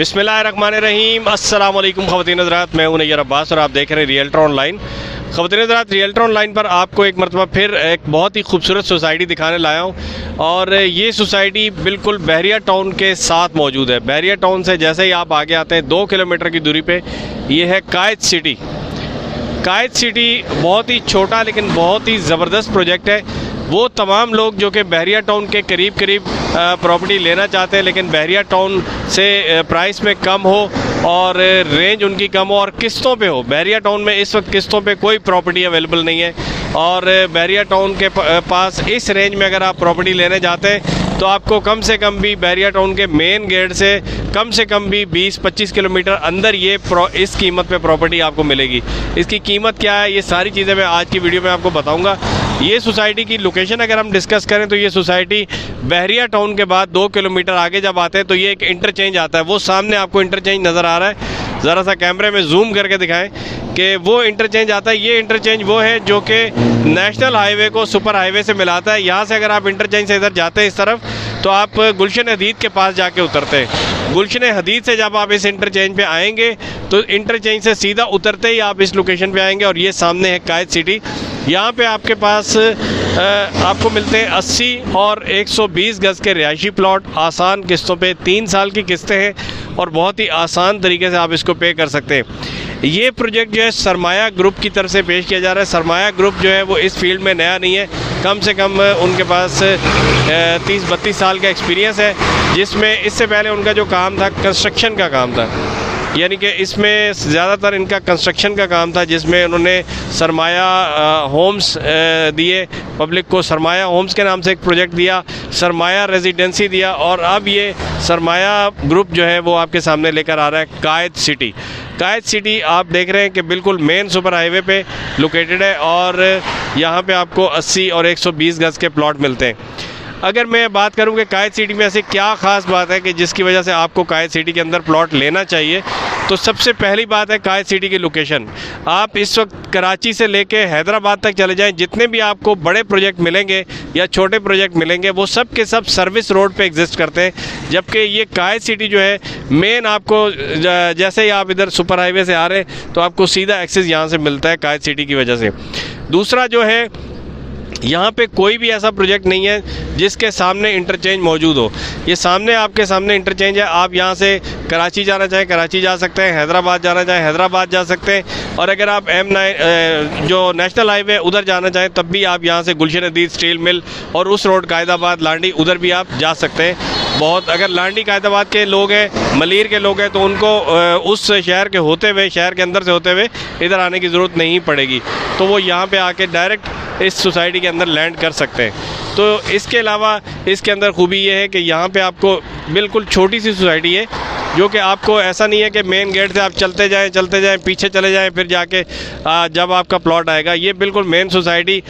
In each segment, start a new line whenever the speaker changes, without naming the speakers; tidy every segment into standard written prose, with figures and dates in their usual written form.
बिस्मिल्लाहिर्रहमानिर्रहीम। अस्सलाम वालेकुम ख़वातीन हज़रात, मैं हूं नैयर अब्बास और आप देख रहे हैं रियल्टर ऑनलाइन। ख़वातीन हज़रात, रियल्टर ऑनलाइन पर आपको एक मरतबा फिर एक बहुत ही खूबसूरत सोसाइटी दिखाने लाया हूं और ये सोसाइटी बिल्कुल बहरिया टाउन के साथ मौजूद है। बहरिया टाउन से जैसे ही आप आगे आते हैं 2 किलोमीटर की दूरी पे ये है कायद सिटी। कायद सिटी बहुत ही छोटा लेकिन बहुत ही ज़बरदस्त प्रोजेक्ट है। वो तमाम लोग जो कि बहरिया टाउन के करीब करीब प्रॉपर्टी लेना चाहते हैं लेकिन बहरिया टाउन से प्राइस में कम हो और रेंज उनकी कम हो और किस्तों पे हो। बहरिया टाउन में इस वक्त किस्तों पे कोई प्रॉपर्टी अवेलेबल नहीं है और बहरिया टाउन के पास इस रेंज में अगर आप प्रॉपर्टी लेने जाते हैं तो आपको कम से कम भी बहरिया टाउन के मेन गेट से कम भी 20-25 किलोमीटर अंदर ये इस कीमत पे प्रॉपर्टी आपको मिलेगी। इसकी कीमत क्या है, ये सारी चीज़ें मैं आज की वीडियो में आपको बताऊंगा। ये सोसाइटी की लोकेशन अगर हम डिस्कस करें तो ये सोसाइटी बहरिया टाउन के बाद 2 किलोमीटर आगे जब आते हैं तो ये एक इंटरचेंज आता है। वो सामने आपको इंटरचेंज नज़र आ रहा है, ज़रा सा कैमरे में जूम करके दिखाएं कि वो इंटरचेंज आता है। ये इंटरचेंज वो है जो कि नेशनल हाईवे को सुपर हाईवे से मिलाता है। यहाँ से अगर आप इंटरचेंज से इधर जाते हैं इस तरफ तो आप गुलशन हदीद के पास जाके उतरते हैं। गुलशन हदीद से जब आप इस इंटरचेंज पे आएंगे तो इंटरचेंज से सीधा उतरते ही आप इस लोकेशन पे आएंगे और ये सामने है कायद सिटी। यहाँ पे आपके पास आपको मिलते हैं 80 और 120 गज़ के रिहायशी प्लॉट आसान किस्तों पे। 3 साल की किस्तें हैं और बहुत ही आसान तरीके से आप इसको पे कर सकते हैं। ये प्रोजेक्ट जो है सरमाया ग्रुप की तरफ से पेश किया जा रहा है। सरमाया ग्रुप जो है वो इस फील्ड में नया नहीं है, कम से कम उनके पास 30-32 साल का एक्सपीरियंस है, जिसमें इससे पहले उनका जो काम था कंस्ट्रक्शन का काम था, यानी कि इसमें ज़्यादातर इनका कंस्ट्रक्शन का काम था, जिसमें उन्होंने सरमाया होम्स दिए पब्लिक को। सरमाया होम्स के नाम से एक प्रोजेक्ट दिया, सरमाया रेजिडेंसी दिया और अब ये सरमाया ग्रुप जो है वो आपके सामने लेकर आ रहा है कायद सिटी। कायद सिटी आप देख रहे हैं कि बिल्कुल मेन सुपर हाईवे पे लोकेटेड है और यहाँ पे आपको 80 और 120 गज़ के प्लॉट मिलते हैं। अगर मैं बात करूं कि कायद सिटी में ऐसे क्या ख़ास बात है कि जिसकी वजह से आपको कायद सिटी के अंदर प्लॉट लेना चाहिए, तो सबसे पहली बात है कायद सिटी की लोकेशन। आप इस वक्त कराची से लेके हैदराबाद तक चले जाएं, जितने भी आपको बड़े प्रोजेक्ट मिलेंगे या छोटे प्रोजेक्ट मिलेंगे वो सब के सब सर्विस रोड पे एग्जिस्ट करते हैं, जबकि ये कायद सिटी जो है मेन आपको जैसे ही आप इधर सुपर हाईवे से आ रहे हैं तो आपको सीधा एक्सेस यहाँ से मिलता है कायद सिटी की वजह से। दूसरा जो है, यहाँ पे कोई भी ऐसा प्रोजेक्ट नहीं है जिसके सामने इंटरचेंज मौजूद हो। ये सामने आपके सामने इंटरचेंज है। आप यहाँ से कराची जाना चाहें कराची जा सकते हैं, हैदराबाद जाना चाहें हैदराबाद जा सकते हैं और अगर आप M9 जो नेशनल हाईवे उधर जाना चाहें तब भी आप यहाँ से गुलशन हदीद स्टील मिल और उस रोड कायदाबाद लांडी उधर भी आप जा सकते हैं। बहुत अगर लांडी कायदाबाद के लोग हैं, मलीर के लोग हैं, तो उनको उस शहर के होते हुए, शहर के अंदर से होते हुए इधर आने की ज़रूरत नहीं पड़ेगी, तो वो यहाँ पे आके डायरेक्ट इस सोसाइटी के अंदर लैंड कर सकते हैं। तो इसके अलावा इसके अंदर खूबी ये है कि यहाँ पे आपको बिल्कुल छोटी सी सोसाइटी है, जो कि आपको ऐसा नहीं है कि मेन गेट से आप चलते जाएं पीछे चले जाएं फिर जाके जब आपका प्लॉट आएगा। ये बिल्कुल मेन सोसाइटी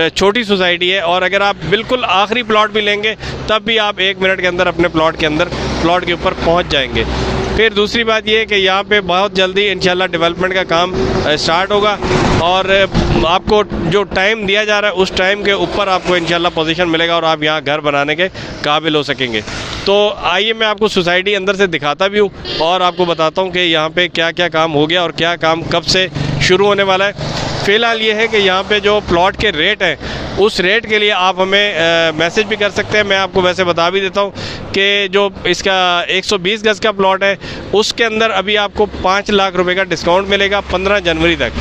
छोटी सोसाइटी है और अगर आप बिल्कुल आखिरी प्लॉट भी लेंगे तब भी आप 1 मिनट के अंदर अपने प्लॉट के ऊपर पहुँच जाएंगे। फिर दूसरी बात ये है कि यहाँ पे बहुत जल्दी इंशाल्लाह डेवलपमेंट का काम स्टार्ट होगा और आपको जो टाइम दिया जा रहा है उस टाइम के ऊपर आपको इंशाल्लाह पोजीशन मिलेगा और आप यहाँ घर बनाने के काबिल हो सकेंगे। तो आइए मैं आपको सोसाइटी अंदर से दिखाता भी हूँ और आपको बताता हूँ कि यहाँ पे क्या क्या काम हो गया और क्या काम कब से शुरू होने वाला है। फ़िलहाल ये है कि यहाँ पे जो प्लॉट के रेट हैं उस रेट के लिए आप हमें मैसेज भी कर सकते हैं। मैं आपको वैसे बता भी देता हूँ कि जो इसका 120 गज़ का प्लॉट है उसके अंदर अभी आपको 5 लाख रुपए का डिस्काउंट मिलेगा 15 जनवरी तक।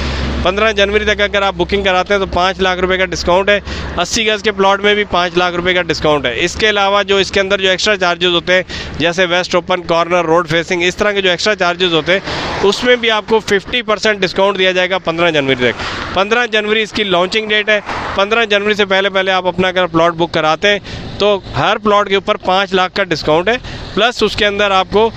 15 जनवरी तक अगर आप बुकिंग कराते हैं तो 5 लाख रुपए का डिस्काउंट है। 80 गज़ के प्लॉट में भी 5 लाख रुपए का डिस्काउंट है। इसके अलावा जो इसके अंदर जो एक्स्ट्रा चार्जेस होते हैं जैसे waste open corner road facing इस तरह के जो एक्स्ट्रा चार्जेस होते हैं उसमें भी आपको 50% डिस्काउंट दिया जाएगा 15 जनवरी तक। 15 जनवरी इसकी लॉन्चिंग डेट है। 15 जनवरी से पहले आप अपना अगर प्लॉट बुक कराते हैं तो हर प्लॉट के ऊपर 5 लाख का डिस्काउंट है, प्लस उसके अंदर आपको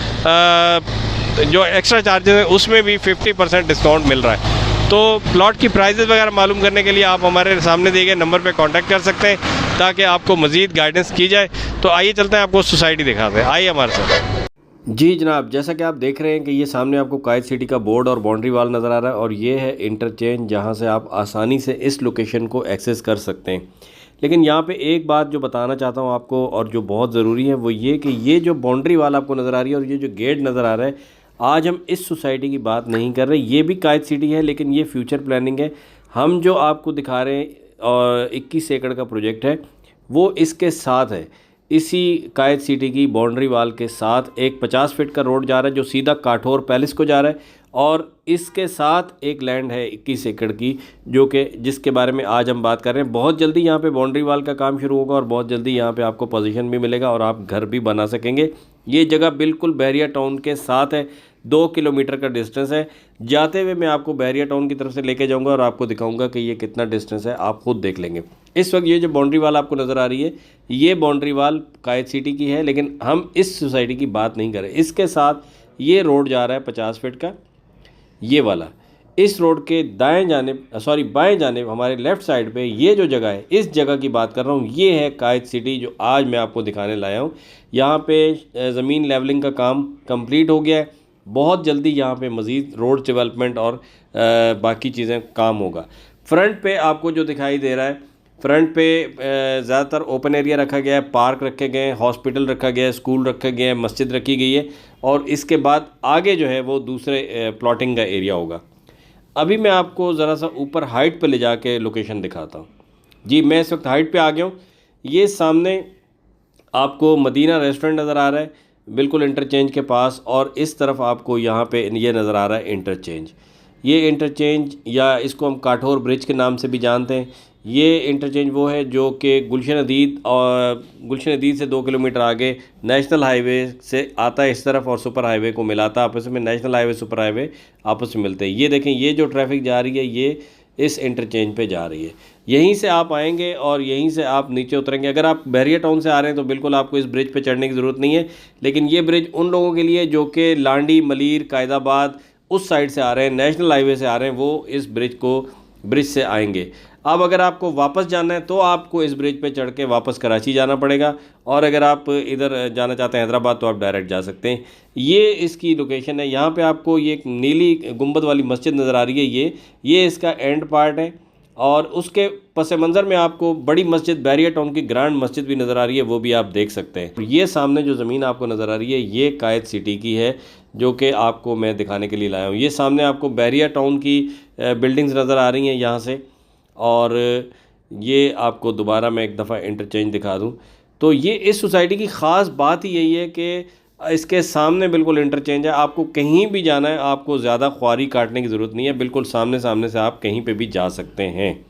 जो एक्स्ट्रा चार्जेस हैं उसमें भी 50% डिस्काउंट मिल रहा है। तो प्लॉट की प्राइजेस वगैरह मालूम करने के लिए आप हमारे सामने दिए गए नंबर पे कांटेक्ट कर सकते हैं ताकि आपको मज़ीद गाइडेंस की जाए। तो आइए चलते हैं, आपको सोसाइटी दिखाते हैं, आइए हमारे साथ। जी जनाब, जैसा कि आप देख रहे हैं कि ये सामने आपको कायद सिटी का बोर्ड और बाउंड्री वाल नज़र आ रहा है और ये है इंटरचेंज जहाँ से आप आसानी से इस लोकेशन को एक्सेस कर सकते हैं। लेकिन यहाँ पे एक बात जो बताना चाहता हूँ आपको और जो बहुत ज़रूरी है वो ये कि ये जो बाउंड्री वाल आपको नज़र आ रही है और ये जो गेट नज़र आ रहा है, आज हम इस सोसाइटी की बात नहीं कर रहे। ये भी कायद सिटी है लेकिन ये फ्यूचर प्लानिंग है। हम जो आपको दिखा रहे हैं और 21 एकड़ का प्रोजेक्ट है वो इसके साथ है। इसी कायद सिटी की बाउंड्री वाल के साथ एक 50 फीट का रोड जा रहा है जो सीधा काठौर पैलेस को जा रहा है, और इसके साथ एक लैंड है 21 एकड़ की जो कि जिसके बारे में आज हम बात कर रहे हैं। बहुत जल्दी यहाँ पे बाउंड्री वाल का काम शुरू होगा और बहुत जल्दी यहाँ पे आपको पोजीशन भी मिलेगा और आप घर भी बना सकेंगे। ये जगह बिल्कुल बहरिया टाउन के साथ है, 2 किलोमीटर का डिस्टेंस है। जाते हुए मैं आपको बहरिया टाउन की तरफ से लेके जाऊंगा और आपको दिखाऊंगा कि ये कितना डिस्टेंस है, आप खुद देख लेंगे। इस वक्त ये जो बाउंड्री वाल आपको नज़र आ रही है ये बाउंड्री वाल कायद सिटी की है, लेकिन हम इस सोसाइटी की बात नहीं करें। इसके साथ ये रोड जा रहा है 50 फीट का, ये वाला। इस रोड के बाएं जानिब हमारे लेफ़्ट साइड पे ये जो जगह है, इस जगह की बात कर रहा हूँ, ये है कायद सिटी जो आज मैं आपको दिखाने लाया हूँ। यहाँ पे ज़मीन लेवलिंग का काम कंप्लीट हो गया है। बहुत जल्दी यहाँ पे मज़ीद रोड डेवलपमेंट और बाकी चीज़ें काम होगा। फ्रंट पे आपको जो दिखाई दे रहा है, फ्रंट पे ज़्यादातर ओपन एरिया रखा गया है, पार्क रखे गए हैं, हॉस्पिटल रखा गया है, स्कूल रखे गए हैं, मस्जिद रखी गई है, और इसके बाद आगे जो है वो दूसरे प्लॉटिंग का एरिया होगा। अभी मैं आपको ज़रा सा ऊपर हाइट पे ले जाके लोकेशन दिखाता हूँ। जी, मैं इस वक्त हाइट पे आ गया हूँ। ये सामने आपको मदीना रेस्टोरेंट नज़र आ रहा है बिल्कुल इंटरचेंज के पास, और इस तरफ आपको यहाँ पे ये नज़र आ रहा है इंटरचेंज। ये इंटरचेंज, या इसको हम काठौर ब्रिज के नाम से भी जानते हैं, ये इंटरचेंज वो है जो कि गुलशन अदीद से 2 किलोमीटर आगे नेशनल हाईवे से आता है इस तरफ और सुपर हाईवे को मिलाता है आपस में। नेशनल हाईवे सुपर हाईवे आपस में मिलते हैं। ये देखें, ये जो ट्रैफिक जा रही है ये इस इंटरचेंज पे जा रही है। यहीं से आप आएंगे और यहीं से आप नीचे उतरेंगे। अगर आप बहरिया टाउन से आ रहे हैं तो बिल्कुल आपको इस ब्रिज पे चढ़ने की ज़रूरत नहीं है, लेकिन ये ब्रिज उन लोगों के लिए जो कि लांडी, मलीर, कायदाबाद उस साइड से आ रहे हैं, नेशनल हाईवे से आ रहे हैं, वो इस ब्रिज से आएंगे। अब अगर आपको वापस जाना है तो आपको इस ब्रिज पे चढ़ के वापस कराची जाना पड़ेगा, और अगर आप इधर जाना चाहते हैं हैदराबाद तो आप डायरेक्ट जा सकते हैं। ये इसकी लोकेशन है। यहाँ पे आपको ये एक नीली गुंबद वाली मस्जिद नज़र आ रही है, ये इसका एंड पार्ट है, और उसके पस मंज़र में आपको बड़ी मस्जिद, बहरिया टाउन की ग्रांड मस्जिद भी नज़र आ रही है, वो भी आप देख सकते हैं। ये सामने जो ज़मीन आपको नज़र आ रही है ये कायद सिटी की है जो कि आपको मैं दिखाने के लिए लाया हूँ। ये सामने आपको बहरिया टाउन की बिल्डिंग्स नज़र आ रही हैं यहाँ से, और ये आपको दोबारा मैं एक दफ़ा इंटरचेंज दिखा दूं तो ये इस सोसाइटी की ख़ास बात ही यही है कि इसके सामने बिल्कुल इंटरचेंज है। आपको कहीं भी जाना है, आपको ज़्यादा ख्वारी काटने की ज़रूरत नहीं है, बिल्कुल सामने सामने से आप कहीं पे भी जा सकते हैं।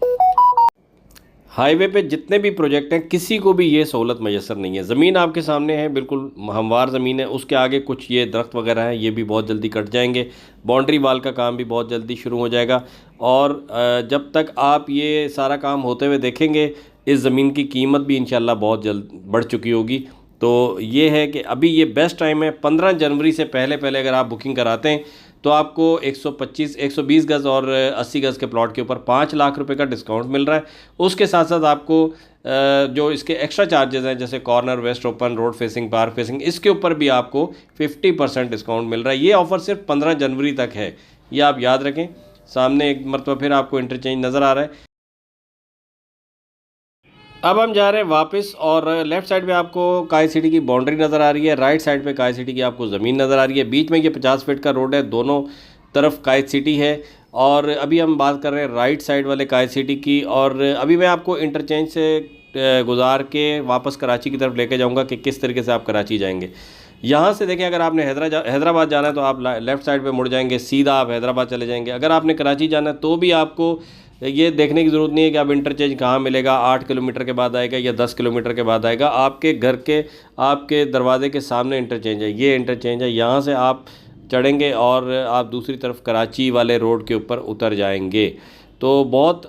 हाईवे पे जितने भी प्रोजेक्ट हैं किसी को भी ये सहूलत मैसर नहीं है। ज़मीन आपके सामने है, बिल्कुल हमवार ज़मीन है, उसके आगे कुछ ये दरख्त वगैरह हैं, ये भी बहुत जल्दी कट जाएंगे। बाउंड्री वाल का काम भी बहुत जल्दी शुरू हो जाएगा, और जब तक आप ये सारा काम होते हुए देखेंगे इस ज़मीन की कीमत भी इंशाल्लाह बहुत जल्द बढ़ चुकी होगी। तो ये है कि अभी ये बेस्ट टाइम है। 15 जनवरी से पहले अगर आप बुकिंग कराते हैं तो आपको 120 गज़ और 80 गज़ के प्लॉट के ऊपर 5 लाख रुपए का डिस्काउंट मिल रहा है। उसके साथ साथ आपको जो इसके एक्स्ट्रा चार्जेस हैं जैसे corner, waste open, road facing, park facing, इसके ऊपर भी आपको 50% डिस्काउंट मिल रहा है। ये ऑफ़र सिर्फ 15 जनवरी तक है, ये आप याद रखें। सामने एक मरतबा फिर आपको इंटरचेंज नज़र आ रहा है। अब हम जा रहे हैं वापस, और लेफ़्ट साइड पे आपको कायद सिटी की बाउंड्री नज़र आ रही है, राइट साइड पे कायद सिटी की आपको ज़मीन नज़र आ रही है। बीच में ये 50 फीट का रोड है, दोनों तरफ कायद सिटी है। और अभी हम बात कर रहे हैं राइट साइड वाले कायद सिटी की, और अभी मैं आपको इंटरचेंज से गुजार के वापस कराची की तरफ लेके जाऊँगा कि किस तरीके से आप कराची जाएँगे। यहाँ से देखें, अगर आपने हैदराबाद जाना है तो आप लेफ़्ट साइड पे मुड़ जाएंगे, सीधा आप हैदराबाद चले जाएंगे। अगर आपने कराची जाना है तो भी आपको ये देखने की ज़रूरत नहीं है कि आप इंटरचेंज कहाँ मिलेगा, 8 किलोमीटर के बाद आएगा या 10 किलोमीटर के बाद आएगा। आपके घर के, आपके दरवाजे के सामने इंटरचेंज है, ये इंटरचेंज है। यहाँ से आप चढ़ेंगे और आप दूसरी तरफ कराची वाले रोड के ऊपर उतर जाएंगे। तो बहुत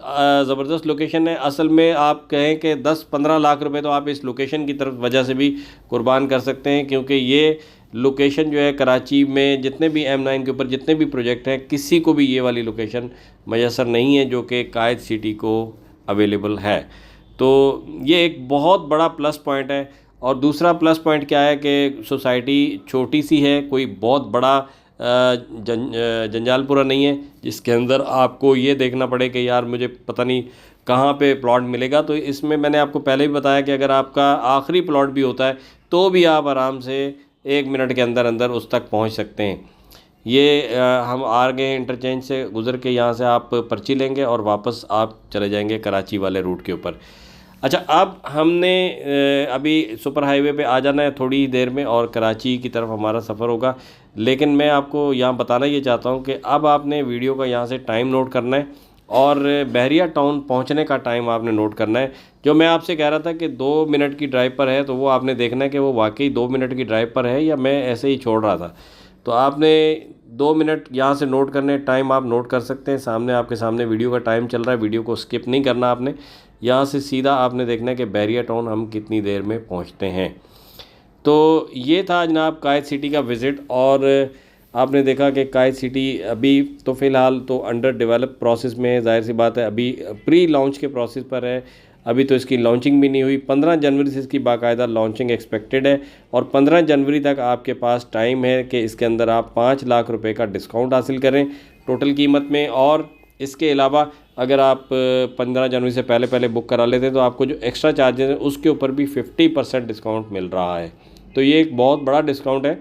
ज़बरदस्त लोकेशन है। असल में आप कहें कि 10-15 लाख रुपए तो आप इस लोकेशन की तरफ वजह से भी कुर्बान कर सकते हैं, क्योंकि ये लोकेशन जो है कराची में जितने भी M9 के ऊपर जितने भी प्रोजेक्ट हैं किसी को भी ये वाली लोकेशन मैसर नहीं है जो कि कायद सिटी को अवेलेबल है। तो ये एक बहुत बड़ा प्लस पॉइंट है। और दूसरा प्लस पॉइंट क्या है कि सोसाइटी छोटी सी है, कोई बहुत बड़ा जंजालपुरा नहीं है जिसके अंदर आपको ये देखना पड़े कि यार मुझे पता नहीं कहाँ पे प्लॉट मिलेगा। तो इसमें मैंने आपको पहले भी बताया कि अगर आपका आखिरी प्लॉट भी होता है तो भी आप आराम से 1 मिनट के अंदर अंदर उस तक पहुँच सकते हैं। ये हम आ गए इंटरचेंज से गुज़र के, यहाँ से आप पर्ची लेंगे और वापस आप चले जाएंगे कराची वाले रूट के ऊपर। अच्छा, अब हमने अभी सुपर हाईवे पे आ जाना है थोड़ी देर में और कराची की तरफ हमारा सफ़र होगा। लेकिन मैं आपको यहाँ बताना ये चाहता हूँ कि अब आपने वीडियो का यहाँ से टाइम नोट करना है और बहरिया टाउन पहुँचने का टाइम आपने नोट करना है। जो मैं आपसे कह रहा था कि 2 मिनट की ड्राइव पर है, तो वो आपने देखना है कि वो वाकई 2 मिनट की ड्राइव पर है या मैं ऐसे ही छोड़ रहा था। तो आपने 2 मिनट यहाँ से नोट करने, टाइम आप नोट कर सकते हैं। सामने आपके सामने वीडियो का टाइम चल रहा है, वीडियो को स्किप नहीं करना आपने। यहाँ से सीधा आपने देखना है कि बहरिया टाउन हम कितनी देर में पहुँचते हैं। तो ये था जनाब कायद सिटी का विज़िट। और आपने देखा कि कायद सिटी अभी तो फ़िलहाल तो अंडर डेवलप प्रोसेस में है, ज़ाहिर सी बात है अभी प्री लॉन्च के प्रोसेस पर है, अभी तो इसकी लॉन्चिंग भी नहीं हुई। 15 जनवरी से इसकी बाकायदा लॉन्चिंग एक्सपेक्टेड है और 15 जनवरी तक आपके पास टाइम है कि इसके अंदर आप 5 लाख रुपए का डिस्काउंट हासिल करें टोटल कीमत में। और इसके अलावा अगर आप 15 जनवरी से पहले बुक करा लेते हैं तो आपको जो एक्स्ट्रा चार्जेस हैं उसके ऊपर भी 50% डिस्काउंट मिल रहा है। तो ये एक बहुत बड़ा डिस्काउंट है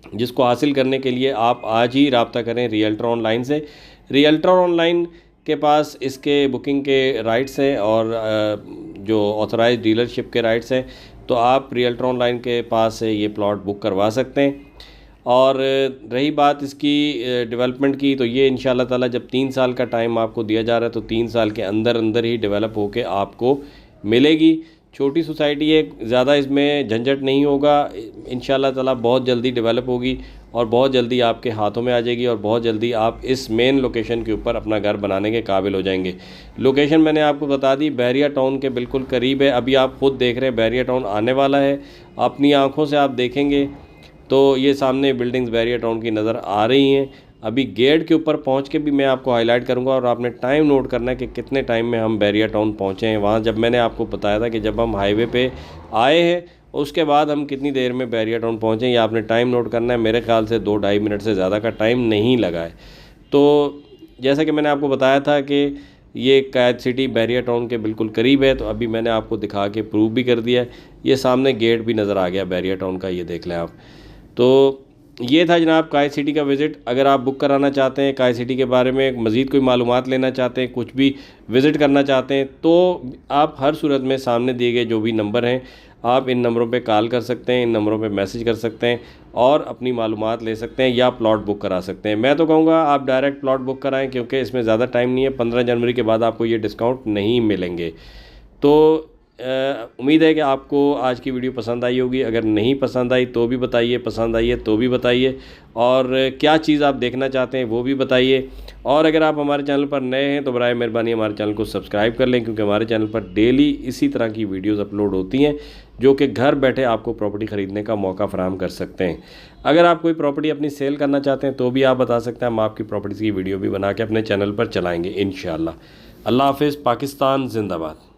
जिसको हासिल करने के लिए आप आज ही रब्ता करें रियल्टर ऑनलाइन से। रियल्टर ऑनलाइन के पास इसके बुकिंग के राइट्स हैं और जो ऑथराइज्ड डीलरशिप के राइट्स हैं, तो आप रियल्टर ऑनलाइन के पास से ये प्लॉट बुक करवा सकते हैं। और रही बात इसकी डेवलपमेंट की, तो ये इंशाल्लाह ताला जब 3 साल का टाइम आपको दिया जा रहा है तो 3 साल के अंदर अंदर ही डेवलप होके आपको मिलेगी। छोटी सोसाइटी है, ज़्यादा इसमें झंझट नहीं होगा, इंशाल्लाह ताला बहुत जल्दी डेवलप होगी और बहुत जल्दी आपके हाथों में आ जाएगी और बहुत जल्दी आप इस मेन लोकेशन के ऊपर अपना घर बनाने के काबिल हो जाएंगे। लोकेशन मैंने आपको बता दी, बहरिया टाउन के बिल्कुल करीब है। अभी आप खुद देख रहे हैं बहरिया टाउन आने वाला है, अपनी आँखों से आप देखेंगे तो ये सामने बिल्डिंग्स बहरिया टाउन की नज़र आ रही हैं। अभी गेट के ऊपर पहुंच के भी मैं आपको हाईलाइट करूंगा और आपने टाइम नोट करना है कि कितने टाइम में हम बहरिया टाउन पहुंचे हैं। वहां जब मैंने आपको बताया था कि जब हम हाईवे पे आए हैं उसके बाद हम कितनी देर में बहरिया टाउन पहुंचे, ये आपने टाइम नोट करना है। मेरे ख्याल से 2-2.5 मिनट से ज़्यादा का टाइम नहीं लगा है। तो जैसा कि मैंने आपको बताया था कि ये कायद सिटी बहरिया टाउन के बिल्कुल करीब है, तो अभी मैंने आपको दिखा के प्रूव भी कर दिया है। ये सामने गेट भी नज़र आ गया बहरिया टाउन का, ये देख लें आप। तो ये था जनाब कायद सिटी का विज़िट। अगर आप बुक कराना चाहते हैं, कायद सिटी के बारे में मज़ीद कोई मालूमात लेना चाहते हैं, कुछ भी विज़िट करना चाहते हैं, तो आप हर सूरत में सामने दिए गए जो भी नंबर हैं आप इन नंबरों पे कॉल कर सकते हैं, इन नंबरों पे मैसेज कर सकते हैं और अपनी मालूमात ले सकते हैं या प्लॉट बुक करा सकते हैं। मैं तो कहूँगा आप डायरेक्ट प्लॉट बुक कराएँ क्योंकि इसमें ज़्यादा टाइम नहीं है, 15 जनवरी के बाद आपको ये डिस्काउंट नहीं मिलेंगे। तो उम्मीद है कि आपको आज की वीडियो पसंद आई होगी। अगर नहीं पसंद आई तो भी बताइए, पसंद आई है तो भी बताइए, और क्या चीज़ आप देखना चाहते हैं वो भी बताइए। और अगर आप हमारे चैनल पर नए हैं तो बराए मेहरबानी हमारे चैनल को सब्सक्राइब कर लें क्योंकि हमारे चैनल पर डेली इसी तरह की वीडियोज़ अपलोड होती हैं जो कि घर बैठे आपको प्रॉपर्टी ख़रीदने का मौका फ़राहम कर सकते हैं। अगर आप कोई प्रॉपर्टी अपनी सेल करना चाहते हैं तो भी आप बता सकते हैं, हम आपकी प्रॉपर्टीज़ की वीडियो भी बना के अपने चैनल पर चलाएँगे इंशाअल्लाह। अल्लाह हाफ़िज़। पाकिस्तान ज़िंदाबाद।